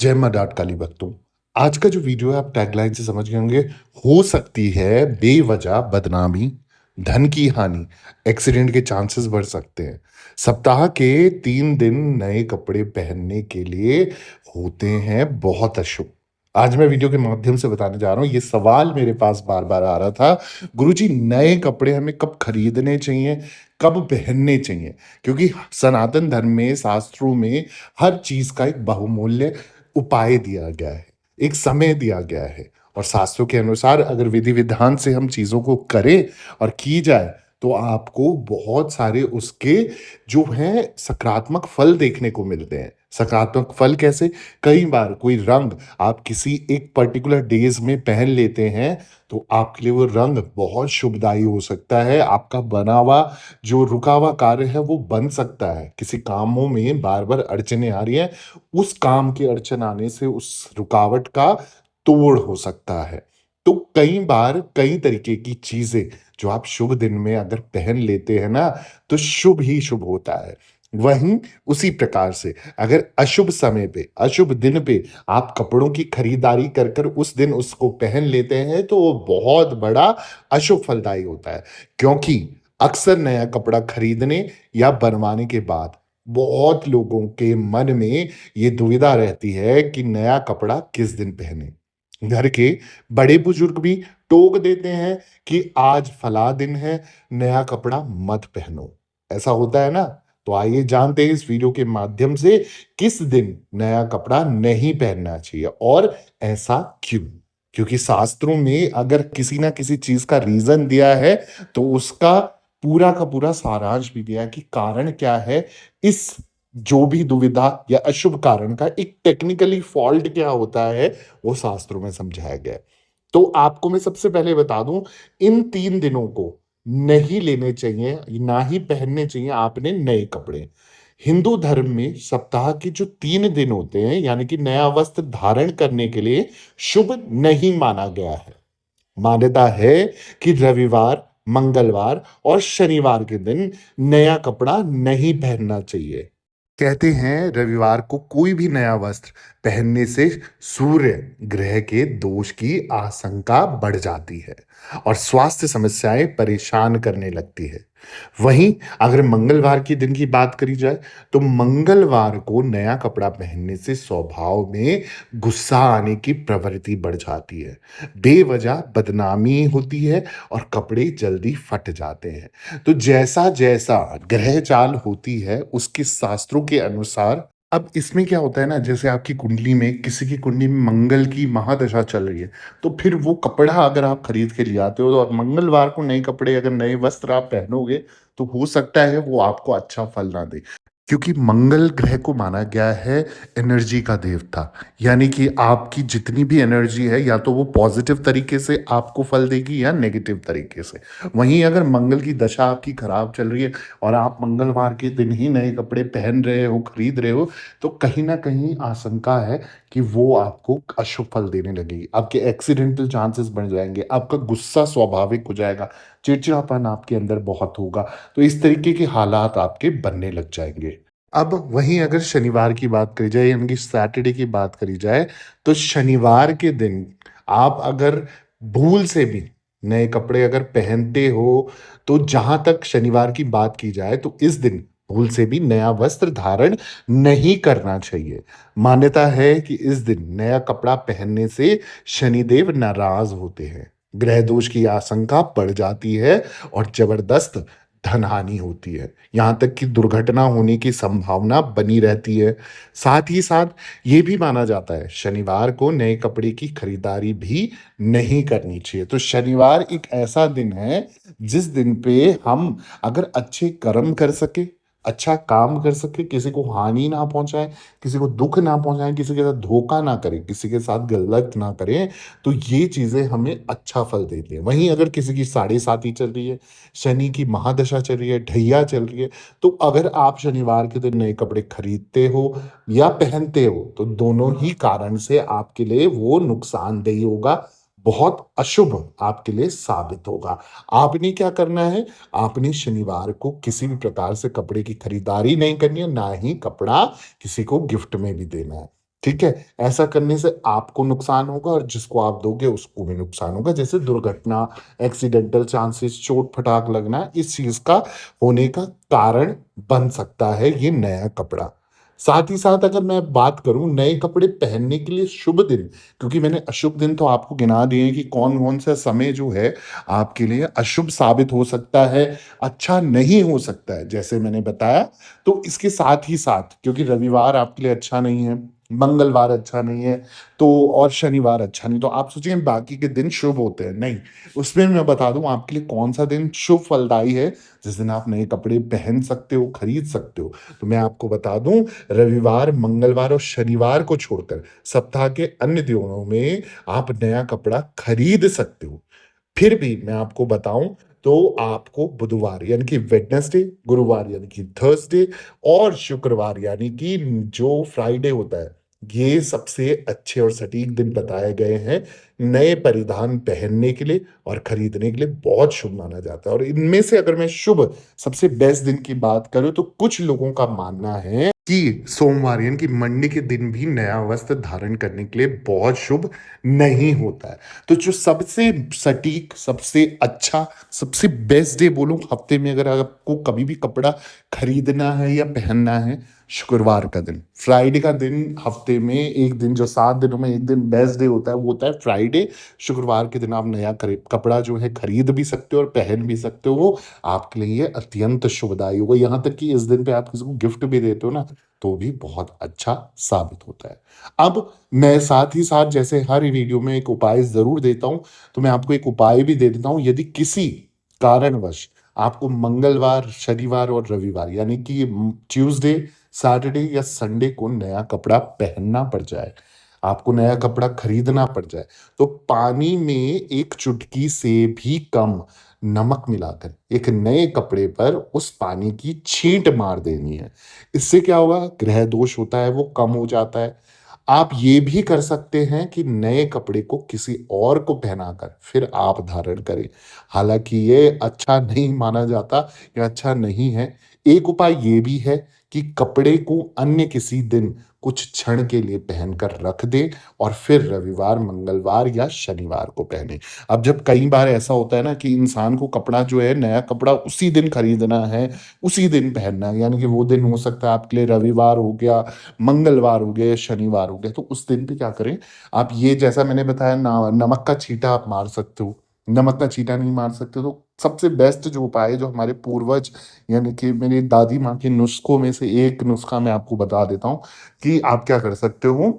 जय माँ डाट काली भक्तों। आज का जो वीडियो है आप टैगलाइन से समझ गए होंगे। हो सकती है बेवजह बदनामी, धन की हानि, एक्सीडेंट के चांसेस बढ़ सकते हैं। सप्ताह के 3 दिन नए कपड़े पहनने के लिए होते हैं बहुत अशुभ। आज मैं वीडियो के माध्यम से बताने जा रहा हूँ, ये सवाल मेरे पास बार-बार आ रहा था, गुरुजी नए कपड़े हमें कब खरीदने चाहिए, कब पहनने चाहिए? क्योंकि सनातन धर्म में, शास्त्रों में हर चीज़ का एक बहुमूल्य उपाय दिया गया है, एक समय दिया गया है और शास्त्रों के अनुसार अगर विधि-विधान से हम चीज़ों को करें और की जाए, तो आपको बहुत सारे उसके जो हैं सकारात्मक फल देखने को मिलते हैं। सकारात्मक फल कैसे? कई बार कोई रंग आप किसी एक पर्टिकुलर डेज़ में पहन लेते हैं, तो आपके लिए वो रंग बहुत शुभदायी हो सकता है। आपका बना हुआ जो रुका हुआ कार्य है, वो बन सकता है। किसी कामों में बार-बार अड़चनें आ रही हैं, उस काम की अड़चन आने से उस रुकावट का तोड़ हो सकता है। तो कई बार कई तरीके की चीज़ें जो आप शुभ दिन में अगर पहन लेते हैं ना, तो शुभ ही शुभ होता है। वहीं उसी प्रकार से अगर अशुभ समय पे, अशुभ दिन पे आप कपड़ों की खरीदारी कर कर उस दिन उसको पहन लेते हैं, तो वो बहुत बड़ा अशुभ फलदायी होता है। क्योंकि अक्सर नया कपड़ा खरीदने या बनवाने के बाद बहुत लोगों के मन में ये दुविधा रहती है कि नया कपड़ा किस दिन पहने। घर के बड़े-बुजुर्ग भी टोक देते हैं कि आज फला दिन है, नया कपड़ा मत पहनो। ऐसा होता है ना? तो आइए जानते हैं इस वीडियो के माध्यम से किस दिन नया कपड़ा नहीं पहनना चाहिए और ऐसा क्यों? क्योंकि शास्त्रों में अगर किसी न किसी चीज़ का रीज़न दिया है, तो उसका पूरा का पूरा सारांश भी दिया है कि कारण क्या है, इस जो भी दुविधा या अशुभ कारण का एक टेक्निकली फॉल्ट क्या होता है, वो शास्त्रों में समझाया गया है। तो आपको मैं सबसे पहले बता दूँ, इन 3 दिनों को नहीं लेने चाहिए, ना ही पहनने चाहिए आपने नए कपड़े। हिंदू धर्म में सप्ताह के जो 3 दिन होते हैं, यानी कि नया वस्त्र धारण करने के लिए शुभ नहीं माना गया है। मान्यता है कि रविवार, मंगलवार और शनिवार के दिन नया कपड़ा नहीं पहनना चाहिए। कहते हैं रविवार को कोई भी नया वस्त्र पहनने से सूर्य ग्रह के दोष की आशंका बढ़ जाती है और स्वास्थ्य समस्याएं परेशान करने लगती है। वहीं अगर मंगलवार के दिन की बात करी जाए, तो मंगलवार को नया कपड़ा पहनने से स्वभाव में गुस्सा आने की प्रवृत्ति बढ़ जाती है, बेवजह बदनामी होती है और कपड़े जल्दी फट जाते हैं। तो जैसा-जैसा ग्रह चाल होती है, उसके शास्त्रों के अनुसार अब इसमें क्या होता है ना, जैसे आपकी कुंडली में किसी की कुंडली में मंगल की महादशा चल रही है, तो फिर वो कपड़ा अगर आप खरीद के ले आते हो और मंगलवार को नए कपड़े अगर नए वस्त्र आप पहनोगे, तो हो सकता है वो आपको अच्छा फल ना दे। क्योंकि मंगल ग्रह को माना गया है एनर्जी का देवता, यानी कि आपकी जितनी भी एनर्जी है या तो वो पॉजिटिव तरीके से आपको फल देगी या नेगेटिव तरीके से। वहीं अगर मंगल की दशा आपकी खराब चल रही है और आप मंगलवार के दिन ही नए कपड़े पहन रहे हो, खरीद रहे हो, तो कहीं न कहीं आशंका है कि वो आपको अशुभ फल देने लगेगी। आपके एक्सीडेंटल चांसेस बढ़ जाएँगे, आपका गुस्सा स्वाभाविक हो जाएगा, चिड़चिड़ापन आपके अंदर बहुत होगा। तो इस तरीके के हालात आपके बनने लग जाएँगे। अब वहीं अगर शनिवार की बात करी जाए यानी कि सैटरडे की बात करी जाए, तो शनिवार के दिन आप अगर भूल से भी नए कपड़े अगर पहनते हो, तो जहाँ तक शनिवार की बात की जाए, तो इस दिन भूल से भी नया वस्त्र धारण नहीं करना चाहिए। मान्यता है कि इस दिन नया कपड़ा पहनने से शनिदेव नाराज़ होते हैं, ग्रह दोष की आशंका बढ़ जाती है और ज़बरदस्त धनहानि होती है। यहाँ तक कि दुर्घटना होने की संभावना बनी रहती है। साथ ही साथ ये भी माना जाता है शनिवार को नए कपड़े की खरीदारी भी नहीं करनी चाहिए। तो शनिवार एक ऐसा दिन है जिस दिन पे हम अगर अच्छे कर्म कर सकें, अच्छा काम कर सकें, किसी को हानि ना पहुँचाएँ, किसी को दुःख ना पहुँचाएँ, किसी के साथ धोखा ना करें, किसी के साथ गलत ना करें, तो ये चीज़ें हमें अच्छा फल देती हैं। वहीं अगर किसी की साढ़े साती चल रही है, शनि की महादशा चल रही है, ढैया चल रही है, तो अगर आप शनिवार के दिन नए कपड़े खरीदते हो या पहनते हो, तो दोनों ही कारण से आपके लिए वो नुकसानदेही होगा, बहुत अशुभ आपके लिए साबित होगा। आपने क्या करना है, आपने शनिवार को किसी भी प्रकार से कपड़े की खरीदारी नहीं करनी है, ना ही कपड़ा किसी को गिफ्ट में भी देना है। ठीक है? ऐसा करने से आपको नुकसान होगा और जिसको आप दोगे उसको भी नुकसान होगा। जैसे दुर्घटना, एक्सीडेंटल चांसेस, चोट-फटाक लगना इस चीज़ का होने का कारण बन सकता है ये नया कपड़ा। साथ ही साथ अगर मैं बात करूँ नए कपड़े पहनने के लिए शुभ दिन, क्योंकि मैंने अशुभ दिन तो आपको गिना दिए हैं कि कौन-कौन सा समय जो है आपके लिए अशुभ साबित हो सकता है, अच्छा नहीं हो सकता है, जैसे मैंने बताया। तो इसके साथ ही साथ क्योंकि रविवार आपके लिए अच्छा नहीं है, मंगलवार अच्छा नहीं है, तो और शनिवार अच्छा नहीं, तो आप सोचिए बाकी के दिन शुभ होते हैं, नहीं, उसमें मैं बता दूँ आपके लिए कौन-सा दिन शुभ फलदायी है, जिस दिन आप नए कपड़े पहन सकते हो, खरीद सकते हो। तो मैं आपको बता दूँ रविवार, मंगलवार और शनिवार को छोड़कर सप्ताह के अन्य दिनों में आप नया कपड़ा खरीद सकते हो। फिर भी मैं आपको बताऊँ तो आपको बुधवार यानी कि वेडनेसडे, गुरुवार यानी कि थर्सडे और शुक्रवार यानी कि जो फ्राइडे होता है, ये सबसे अच्छे और सटीक दिन बताए गए हैं, नए परिधान पहनने के लिए और खरीदने के लिए बहुत शुभ माना जाता है। और इनमें से अगर मैं शुभ सबसे बेस्ट दिन की बात करूँ तो कुछ लोगों का मानना है कि सोमवार यानी कि मंडे के दिन भी नया वस्त्र धारण करने के लिए बहुत शुभ नहीं होता है। तो जो सबसे सटीक, सबसे अच्छा, सबसे बेस्ट डे बोलूँ हफ्ते में अगर आपको कभी भी कपड़ा खरीदना है या पहनना है, शुक्रवार का दिन। फ्राइडे का दिन हफ्ते में 1 दिन जो 7 दिनों में 1 दिन बेस्ट डे होता है, वो होता है फ्राइडे। शुक्रवार के दिन आप नया कपड़ा जो है खरीद भी सकते हो और पहन भी सकते हो, वो आपके लिए अत्यंत शुभदायी होगा। यहाँ तक कि इस दिन पे आप किसी को गिफ्ट भी देते हो ना, तो भी बहुत अच्छा साबित होता है। अब मैं साथ ही साथ जैसे हर वीडियो में एक उपाय ज़रूर देता हूँ, तो मैं आपको एक उपाय भी दे देता हूँ। यदि किसी कारणवश आपको मंगलवार, शनिवार और रविवार यानी कि ट्यूसडे, सैटरडे या संडे को नया कपड़ा पहनना पड़ जाए, आपको नया कपड़ा खरीदना पड़ जाए, तो पानी में 1 चुटकी से भी कम नमक मिलाकर एक नए कपड़े पर उस पानी की छींट मार देनी है। इससे क्या होगा, ग्रह दोष होता है वो कम हो जाता है। आप ये भी कर सकते हैं कि नए कपड़े को किसी और को पहनाकर फिर आप धारण करें। हालाँकि ये अच्छा नहीं माना जाता या अच्छा नहीं है। एक उपाय ये भी है कि कपड़े को अन्य किसी दिन कुछ क्षण के लिए पहनकर रख दें और फिर रविवार, मंगलवार या शनिवार को पहनें। अब जब कई बार ऐसा होता है ना कि इंसान को कपड़ा जो है, नया कपड़ा उसी दिन खरीदना है, उसी दिन पहनना है, यानी कि वो दिन हो सकता है आपके लिए रविवार हो गया, मंगलवार हो गया या शनिवार हो गया, तो उस दिन पे क्या करें, आप ये जैसा मैंने बताया ना नमक का छींटा आप मार सकते हो। नमक का छींटा नहीं मार सकते तो सबसे बेस्ट जो उपाय है, जो हमारे पूर्वज यानी कि मेरी दादी माँ के नुस्ख़ों में से एक नुस्ख़ा मैं आपको बता देता हूँ कि आप क्या कर सकते हो।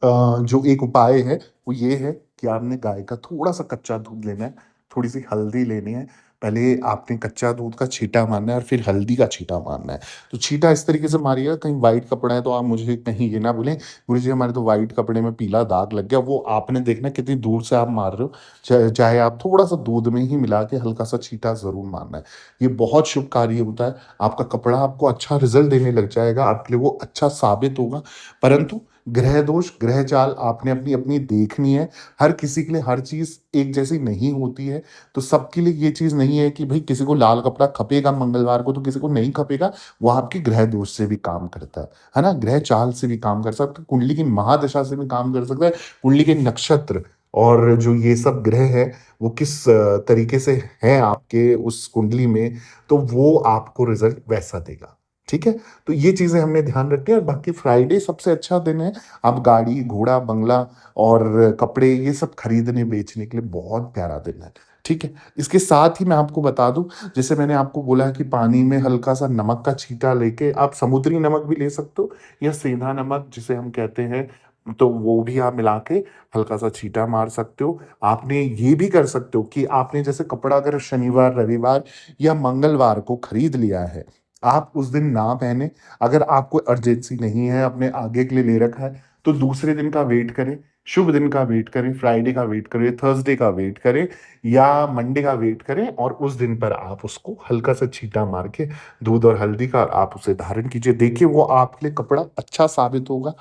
जो एक उपाय है, वो ये है कि आपने गाय का थोड़ा-सा कच्चा दूध लेना है, थोड़ी-सी हल्दी लेनी है। पहले आपने कच्चा दूध का छींटा मारना है और फिर हल्दी का छींटा मारना है। तो छींटा इस तरीके से मारिएगा, कहीं व्हाइट कपड़ा है तो आप मुझे कहीं ये ना बोलें, "गुरुजी हमारे तो व्हाइट कपड़े में पीला दाग लग गया।" वो आपने देखना कितनी दूर से आप मार रहे हो। चाहे आप थोड़ा-सा दूध में ही मिला के हल्का-सा छींटा ज़रूर मारना है। ये बहुत शुभ कार्य होता है। आपका कपड़ा आपको अच्छा रिज़ल्ट देने लग जाएगा, आपके लिए वो अच्छा साबित होगा। परंतु ग्रह दोष, ग्रह चाल आपने अपनी-अपनी देखनी है। हर किसी के लिए हर चीज़ एक जैसी नहीं होती है। तो सबके लिए ये चीज़ नहीं है कि भई किसी को लाल कपड़ा खपेगा मंगलवार को तो किसी को नहीं खपेगा। वो आपके ग्रह दोष से भी काम करता है ना? ग्रह चाल से भी काम कर सकता है, कुंडली की महादशा से भी काम कर सकता है। कुंडली के नक्षत्र और जो ये सब ग्रह हैं, वो किस तरीके से हैं आपके उस कुंडली में, तो वो आपको रिज़ल्ट वैसा देगा। ठीक है? तो ये चीज़ें हमने ध्यान रखनी है और बाकी फ्राइडे सबसे अच्छा दिन है। आप गाड़ी, घोड़ा, बंगला और कपड़े ये सब खरीदने बेचने के लिए बहुत प्यारा दिन है। ठीक है? इसके साथ ही मैं आपको बता दूँ, जैसे मैंने आपको बोला कि पानी में हल्का-सा नमक का छींटा लेके आप समुद्री नमक भी ले सकते हो या सेंधा नमक जिसे हम कहते हैं, तो वो भी आप मिला के हल्का-सा छींटा मार सकते हो। आपने ये भी कर सकते हो कि आपने जैसे कपड़ा अगर शनिवार, रविवार या मंगलवार को खरीद लिया है, आप उस दिन ना पहने। अगर आपको अर्जेंसी नहीं है, अपने आगे के लिए ले रखा है, तो दूसरे दिन का वेट करें, शुभ दिन का वेट करें, फ्राइडे का वेट करें, थर्सडे का वेट करें या मंडे का वेट करें और उस दिन पर आप उसको हल्का-सा छींटा मार के दूध और हल्दी का आप उसे धारण कीजिए। देखिए वो आपके लिए कपड़ा अच्छा साबित होगा,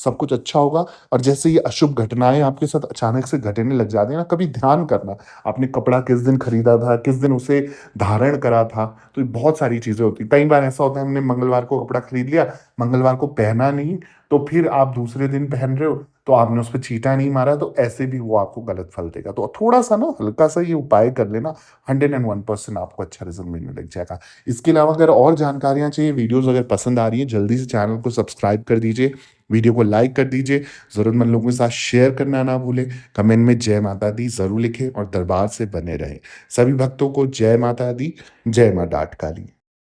सब कुछ अच्छा होगा। और जैसे ये अशुभ घटनाएँ आपके साथ अचानक से घटने लग जाती हैं ना, कभी ध्यान करना, आपने कपड़ा किस दिन खरीदा था, किस दिन उसे धारण करा था, तो ये बहुत सारी चीज़ें होती हैं। कई बार ऐसा होता है हमने मंगलवार को कपड़ा खरीद लिया, मंगलवार को पहना नहीं, तो फिर आप दूसरे दिन पहन रहे हो, तो आपने उस पे छींटा नहीं मारा, तो ऐसे भी वो आपको गलत फल देगा। तो थोड़ा-सा ना हल्का-सा ये उपाय कर लेना, 101% आपको अच्छा रिज़ल्ट मिलने लग जाएगा। इसके अलावा अगर और जानकारियाँ चाहिए, वीडियोज़ अगर पसंद आ रही हैं, जल्दी से चैनल को सब्सक्राइब कर दीजिए, वीडियो को लाइक कर दीजिए, ज़रूरतमंद लोगों के साथ शेयर करना ना भूलें, कमेंट में जय माता दी ज़रूर लिखें और दरबार से बने रहें। सभी भक्तों को जय माता दी, जय माँ डाठ काली।